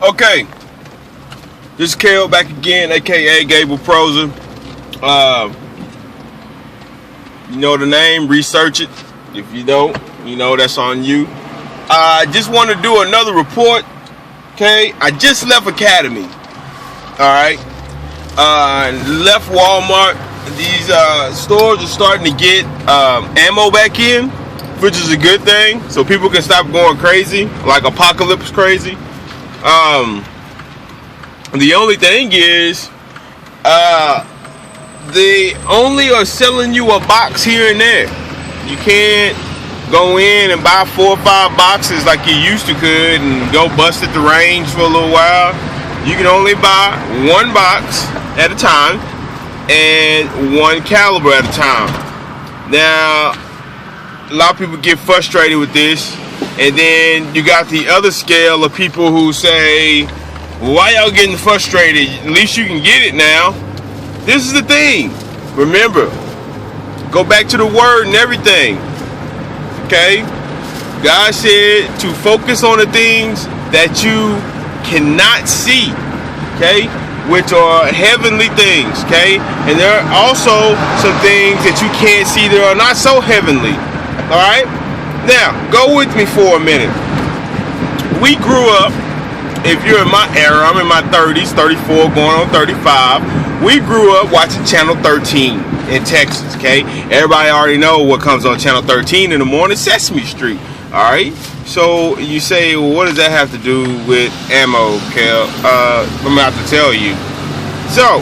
Okay, this is Kale back again, aka Gable Proza. You know the name, research it. If you don't, you know that's on you. I just want to do another report. Okay, I just left Academy. Alright, left Walmart. These stores are starting to get ammo back in, which is a good thing, so people can stop going crazy, like apocalypse crazy. The only thing is, they only are selling you a box here and there. You can't go in and buy 4 or 5 boxes like you used to could and go bust at the range for a little while. You can only buy 1 box at a time and 1 caliber at a time. Now, a lot of people get frustrated with this, and then you got the other scale of people who say, why y'all getting frustrated? At least you can get it now. This is the thing. Remember, go back to the word and everything. Okay? God said to focus on the things that you cannot see. Okay? Which are heavenly things. Okay? And there are also some things that you can't see that are not so heavenly. Alright? Now, go with me for a minute. We grew up, if you're in my era, I'm in my 30s, 34, going on 35. We grew up watching Channel 13 in Texas, okay? Everybody already know what comes on Channel 13 in the morning, Sesame Street, all right? So you say, well, what does that have to do with ammo, Kel? I'm about to tell you. So,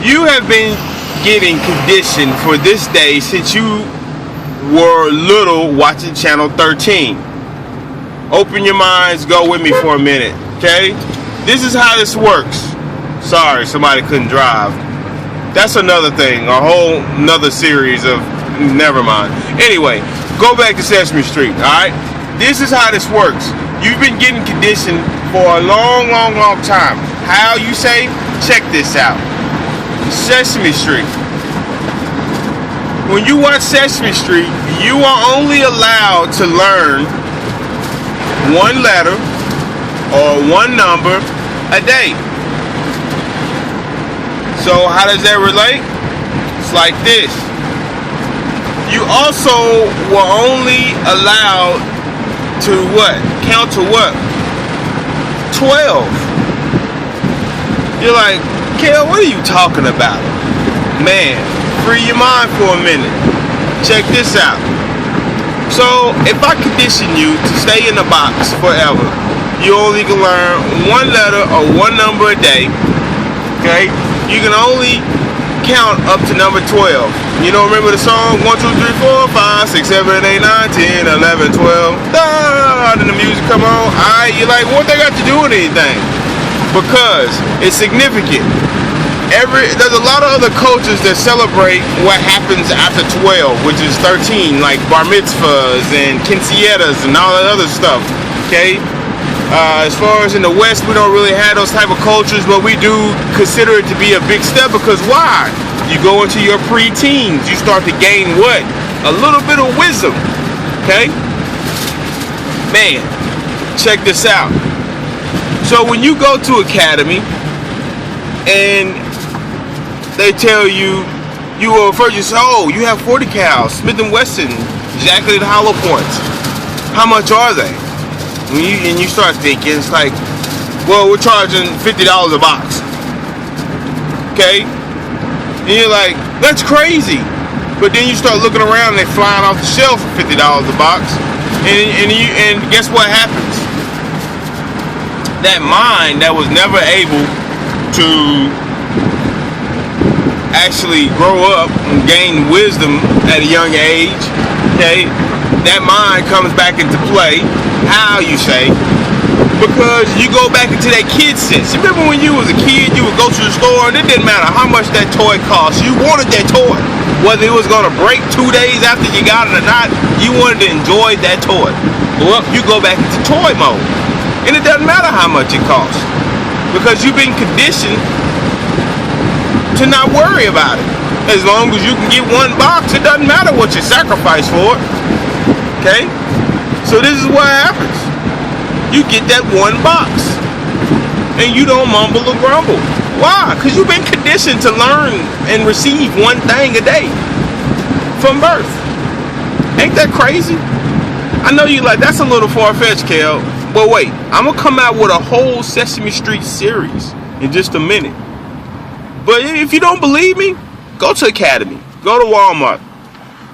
you have been getting conditioned for this day since you were little watching Channel 13. Open your minds, go with me for a minute, okay? This is how this works. Sorry, somebody couldn't drive. That's another thing, a whole another series of, never mind. Anyway, go back to Sesame Street, alright? This is how this works. You've been getting conditioned for a long, long, long time. How you say? Check this out. Sesame Street. When you watch Sesame Street, you are only allowed to learn 1 letter or 1 number a day. So how does that relate? It's like this. You also were only allowed to what? Count to what? 12. You're like, Kel, what are you talking about? Man, free your mind for a minute. Check this out. So, if I condition you to stay in the box forever, you only can learn 1 letter or 1 number a day, okay? You can only count up to number 12. You don't remember the song? 1, 2, 3, 4, 5, 6, 7, 8, 9, 10, 11, 12. Then the music come on. Alright, you're like, what they got to do with anything? Because it's significant. There's a lot of other cultures that celebrate what happens after 12, which is 13, like bar mitzvahs and quinceañeras and all that other stuff, okay? As far as in the West, we don't really have those type of cultures, but we do consider it to be a big step, because why? You go into your pre-teens, you start to gain what? A little bit of wisdom, okay? Man, check this out. So when you go to Academy, and they tell you, first you say, oh, you have 40 cal, Smith & Wesson, ejaculated hollow points. How much are they? And you start thinking, it's like, well, we're charging $50 a box. Okay? And you're like, that's crazy. But then you start looking around and they're flying off the shelf for $50 a box. And guess what happens? That mind that was never able to actually grow up and gain wisdom at a young age, okay, that mind comes back into play. How you say? Because you go back into that kid sense. You remember when you was a kid, you would go to the store and it didn't matter how much that toy cost. You wanted that toy. Whether it was going to break 2 days after you got it or not, you wanted to enjoy that toy. Well, you go back into toy mode. And it doesn't matter how much it costs. Because you've been conditioned to not worry about it. As long as you can get 1 box, it doesn't matter what you sacrifice for it. Okay? So this is what happens. you get that one box. And you don't mumble or grumble. Why? Because you've been conditioned to learn and receive one thing a day from birth. Ain't that crazy? I know you like, that's a little far-fetched, Kel. But wait, I'm going to come out with a whole Sesame Street series in just a minute. But if you don't believe me, go to Academy. Go to Walmart.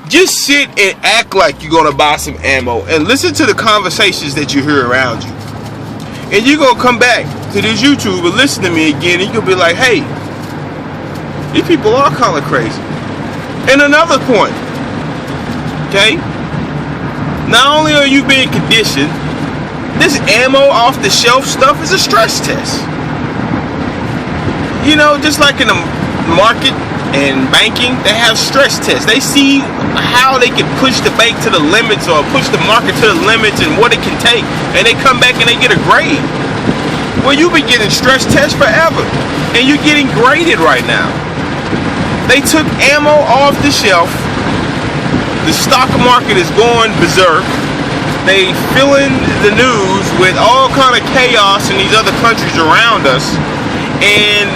Just sit and act like you're going to buy some ammo and listen to the conversations that you hear around you. And you're going to come back to this YouTube and listen to me again, and you're going to be like, hey, these people are kind of crazy. And another point, okay? Not only are you being conditioned, this ammo off the shelf stuff is a stress test. You know, just like in the market and banking, they have stress tests. They see how they can push the bank to the limits or push the market to the limits and what it can take. And they come back and they get a grade. Well, you've been getting stress tests forever. And you're getting graded right now. They took ammo off the shelf. The stock market is going berserk. They filling the news with all kind of chaos in these other countries around us. And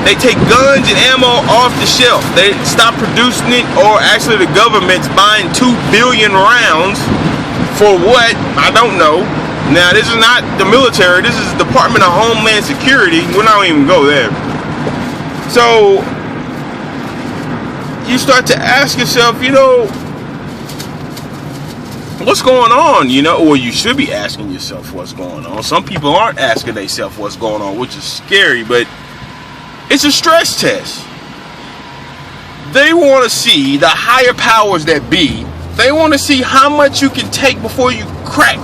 they take guns and ammo off the shelf. They stop producing it, or actually the government's buying 2 billion rounds for what? I don't know. Now, this is not the military. This is the Department of Homeland Security. We're not even go there. So you start to ask yourself, you know, what's going on? You know, or you should be asking yourself what's going on. Some people aren't asking themselves what's going on, which is scary, but it's a stress test. They want to see the higher powers that be. They want to see how much you can take before you crack.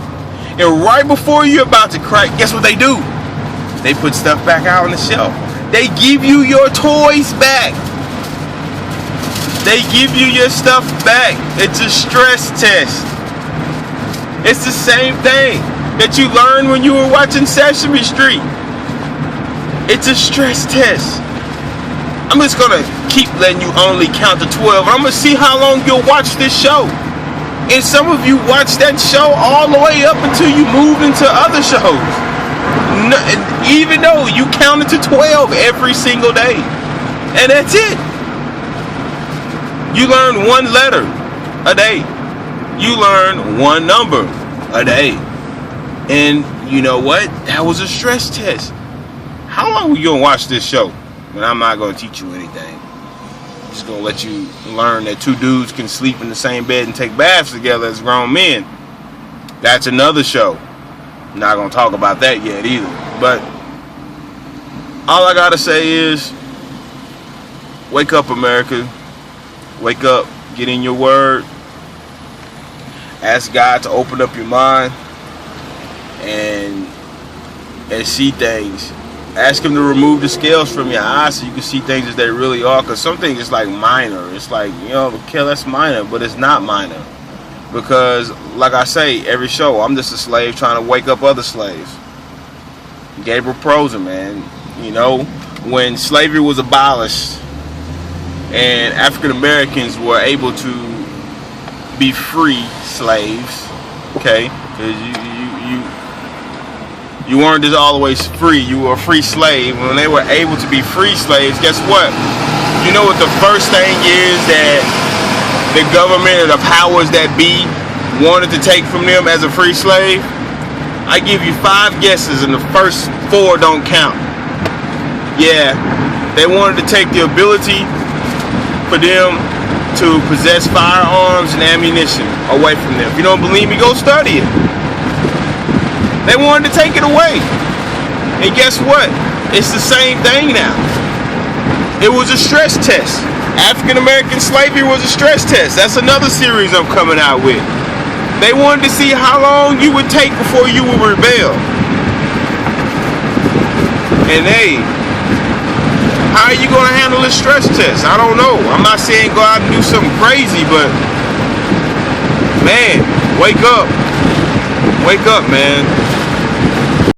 And right before you're about to crack, guess what they do? They put stuff back out on the shelf. They give you your toys back. They give you your stuff back. It's a stress test. It's the same thing that you learned when you were watching Sesame Street. It's a stress test. I'm just going to keep letting you only count to 12. I'm going to see how long you'll watch this show. And some of you watch that show all the way up until you move into other shows. No, even though you counted to 12 every single day. And that's it. You learn one letter a day. You learn one number a day. And you know what? That was a stress test. How long are you going to watch this show? But I'm not going to teach you anything. I'm just going to let you learn that 2 dudes can sleep in the same bed and take baths together as grown men. That's another show. I'm not going to talk about that yet either. But all I got to say is, wake up, America. Wake up. Get in your word. Ask God to open up your mind and see things. Ask him to remove the scales from your eyes so you can see things as they really are. Because some things is like minor. It's like, you know, okay, that's minor, but it's not minor. Because, like I say, every show, I'm just a slave trying to wake up other slaves. Gabriel Prosser, man. You know, when slavery was abolished and African Americans were able to be free slaves, okay? Because you weren't just always free. You were a free slave. When they were able to be free slaves, guess what? You know what the first thing is that the government or the powers that be wanted to take from them as a free slave? I give you 5 guesses and the first 4 don't count. Yeah, they wanted to take the ability for them to possess firearms and ammunition away from them. If you don't believe me, go study it. They wanted to take it away. And guess what? It's the same thing now. It was a stress test. African American slavery was a stress test. That's another series I'm coming out with. They wanted to see how long you would take before you would rebel. And hey, how are you going to handle this stress test? I don't know. I'm not saying go out and do something crazy, but man, wake up. Wake up, man.